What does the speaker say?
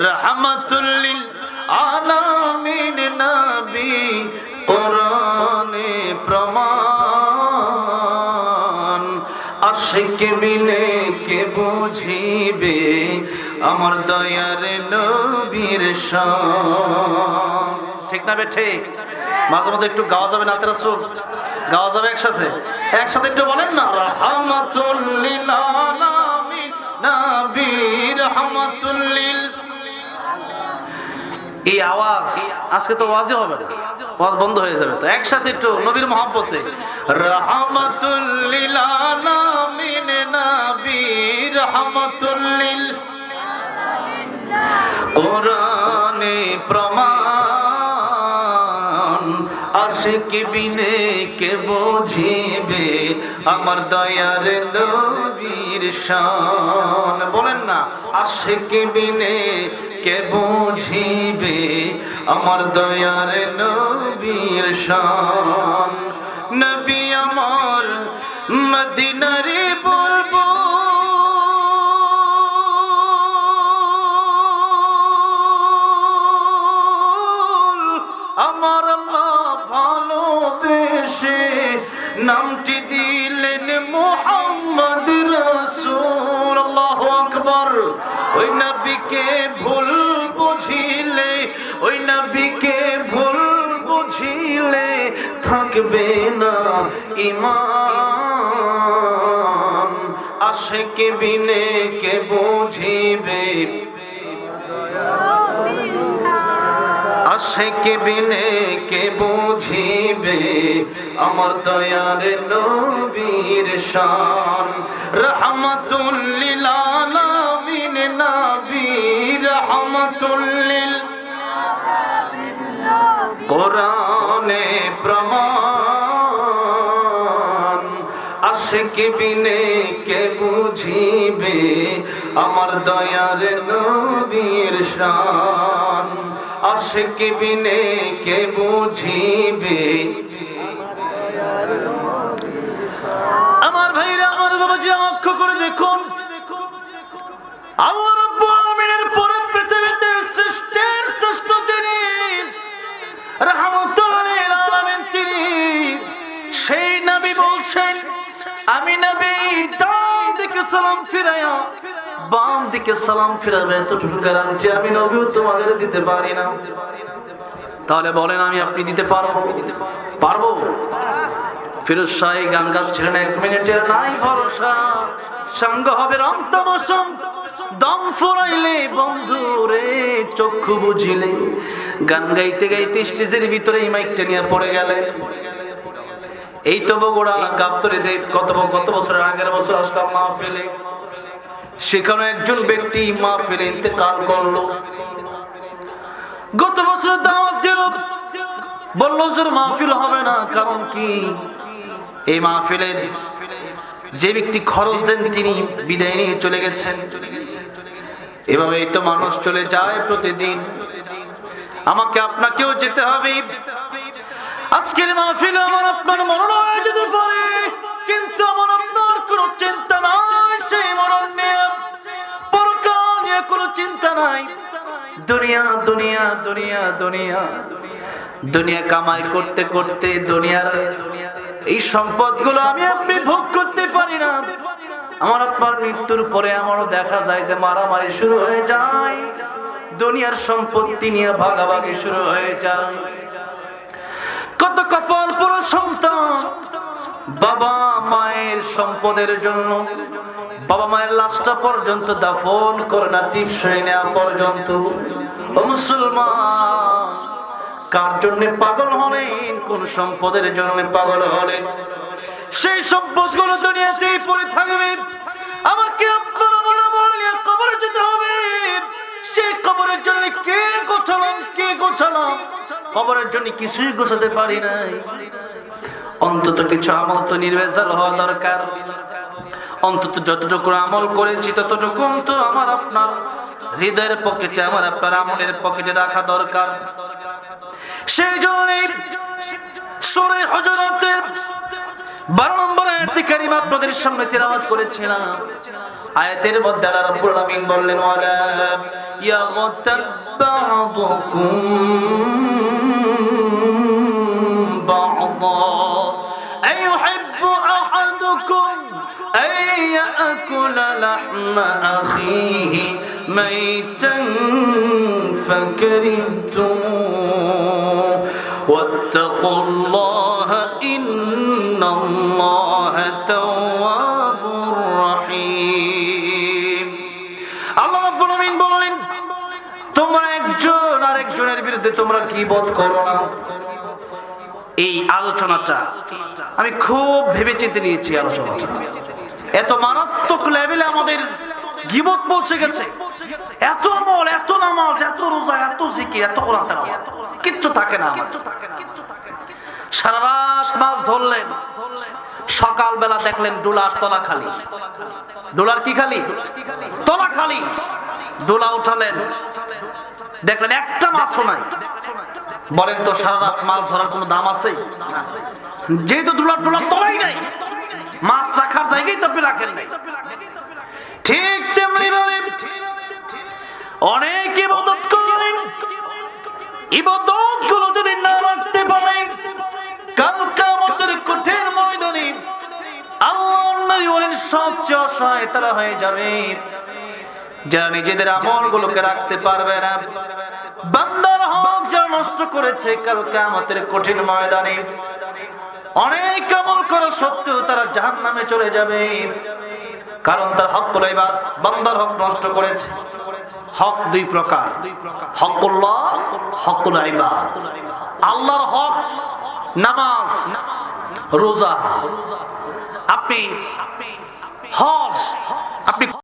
রাহমাতুল লিল আলামিন নবী কোরআনে প্রমাণ। আশিক বিনে কে বুঝিবে আমার দয়ার নবীর শান। ঠিক না বে ঠিক? মাঝে মধ্যে একটু গাওয়া যাবে নাতে রাসূল, গাওয়া যাবে একসাথে একটু বলেন না, রাহমাতুল লিল আলামিন নবী রাহমাতুল লিল। এই আওয়াজ আজকে তো ওয়াজই হবে না, ওয়াজ বন্ধ হয়ে যাবে। তো একসাথে একটু নবীর মহব্বতে, রাহমাতুল লিল আলামিন নবী রাহমাতুল লিল কোরআনে প্রমাণ। আশিক বিনে কে বুঝিবে আমার দয়ার নবীর শান। বলেন না, আশিক বিনে কে বুঝিবে আমার দয়ার নবীর শান। নবী আমার মদিনারে বলবো আমার আল্লাহ ভালোবেসে নামটি দিলেন মুহাম্মদ রাসূল। আল্লাহু আকবার। ওই নবীকে ভুল বুঝিলে, ওই নবীকে ভুল বুঝিলে থাকবে না ঈমান। আশিক বিনে কে বুঝিবে, আশিক বিনে কে বুঝিবে আমার দয়ার নবীর শান। রাহমাতুল লিল আলামিন নবী রাহমাতুল লিল কোরআনে প্রমাণ। আশিক বিনে কে বুঝিবে আমার দয়ার নবীর শান। আশিক বিনে কে বুঝিবে। আমার ভাইরা, আমার বাবাজি, লক্ষ্য করে দেখুন, আল্লাহ রাব্বুল আলামিনের পরে পৃথিবীতে সৃষ্টির শ্রেষ্ঠ যিনি, রাহমাতুল লিল আলামিন তিনি, সেই নবী বলছেন, আমি নবী ডান দিকে সালাম ফিরায়া বাম দিকে সালাম ফিরাবে, এতটুকু গ্যারান্টি আমি নবীও তোমাদের দিতে পারি না। তাহলে বলেন, আমি আপনি দিতে পারবো? ফিরোজ শাহ গান গাচ্ছিলেন, 1 মিনিটের নাই ভরসা, সঙ্গ হবে রক্তবসম, দম ফুরাইলে বন্ধুরে চক্ষু বুঝিলে। গান গাইতে গাইতে স্টেজের ভিতরে এই মাইকটা নিয়ে পড়ে গেলেন। এই তো বগুড়া গাবতলী দেব কত বছরের আগের বছর আসলাম মাহফিলে। সেখানে একজন ব্যক্তি মাহফিলে ইন্তেকাল করলো। গত বছর দাওয়াত দিল, বলল হুজুর মাহফিল হবে না, কারণ কি? এই মাহফিলের যে ব্যক্তি খরচ দেন তিনি বিদায় নিয়ে চলে গেছেন। এভাবেই তো মানুষ চলে যায় প্রতিদিন। আমাকে আপনাকেও যেতে হবে। আজকের মাহফিলে আমার আপনার মরণ হয়ে যেতে পারে, কিন্তু আমার আপনার কোনো চিন্তা নাই সেই মরণ নিয়ে, পরকাল নিয়ে কোনো চিন্তা নাই। দুনিয়া দুনিয়া দুনিয়া দুনিয়া দুনিয়া কামাই করতে করতে দুনিয়ার এই সম্পদগুলো আমি আপনি ভোগ করতে পারি না। আমার আপনার মৃত্যুর পরে আমারও দেখা যায় যে মারামারি শুরু হয়ে যায়, দুনিয়ার সম্পত্তি নিয়ে ভাগাভাগি শুরু হয়ে যায়। কত কপাল পুরো সন্তান বাবা মায়ের সম্পদের জন্য বাবা মায়ের লাশটা পর্যন্ত দাফন করে না, টিপসই নেওয়া পর্যন্ত। ও মুসলমান, কার জন্য পাগল হলেন? কোন সম্পদের জন্য পাগল হলেন? সেই সম্পদগুলো দুনিয়াতেই পড়ে থাকবে। আমাকে আপনারা বললেন কবরে যেতে হবে। সেই কবরের জন্য কে গোছালাম? কবরের জন্য কিছুই গোছাতে পারি নাই। অন্তত কিছু আমল তো নির্ভেজাল হওয়া দরকার। অন্তত যতটুকু আমল করেছি ততটুকু তো আমার আপনার হৃদয়ের পকেটে, আমার আপনার আমলের পকেটে রাখা দরকার। সেই জন্য সূরা হুজুরাতের 12 নম্বর আয়াত কারিমা আপনাদের সামনে তেলাওয়াত করেছিলাম। আয়াতের মধ্যে আল্লাহ রাব্বুল আলামিন বললেন ওয়ালা ইয়াগতাব বা'দুকুম বা'দা আইয়ুহিব্বু আহাদুকুম আন ইয়াকুলা লাহমা আখিহি মাইতান ফাকারিহতুমুহু ওয়াত্তাকুল্লাহা ইন্নাল্লাহা তাওয়াবুর রহিম। আল্লাহ রাব্বুল আলামিন বললেন, তোমরা একজন আরেকজনের বিরুদ্ধে তোমরা গীবত করো না। এই আলোচনাটা আমি খুব ভেবেচিন্তে নিয়েছি। আলোচনাটা এত মারাত্মক লেভেলে আমাদের গীবত পৌঁছে গেছে। এত আমল, এত নামাজ, এত রোজা, এত জিকির, এত কোরআন তেলাওয়াত, কিচ্ছু থাকে না। সারা রাত মাছ ধরলেন, সকালবেলা দেখলেন ডোলার তলা খালি। ডোলার কি খালি? তলা খালি। ডোলা উঠালেন, দেখলেন একটা মাছও নাই। বলেন তো সারা রাত মাছ ধরার কোনো দাম আছে? যেহেতু ডোলার তলাই নাই, মাছ রাখার জায়গায় তো আপনি রাখেন নাই। ঠিক তেমনি ভাবে অনেক ইবাদত করেন, ইবাদত গুলো যদি না রাখতে পারেন, কাল কিয়ামতের কঠিন ময়দানে আল্লাহর নবী বলেন সবচেয়ে অসহায় তারা হয়ে যাবে যারা নিজেদের আমলগুলোকে রাখতে পারবে না। বান্দার হক যারা নষ্ট করেছে, কাল কিয়ামতের কঠিন ময়দানে অনেক আমল করা সত্ত্বেও তারা জাহান্নামে চলে যাবে, কারণ তার হকুল ইবাদ, বান্দার হক নষ্ট করেছে। হক দুই প্রকার, হকুল্লাহ, হকুল ইবাদ। আল্লাহর হক নামাজ, রোজা, আপনি হজ, আপনি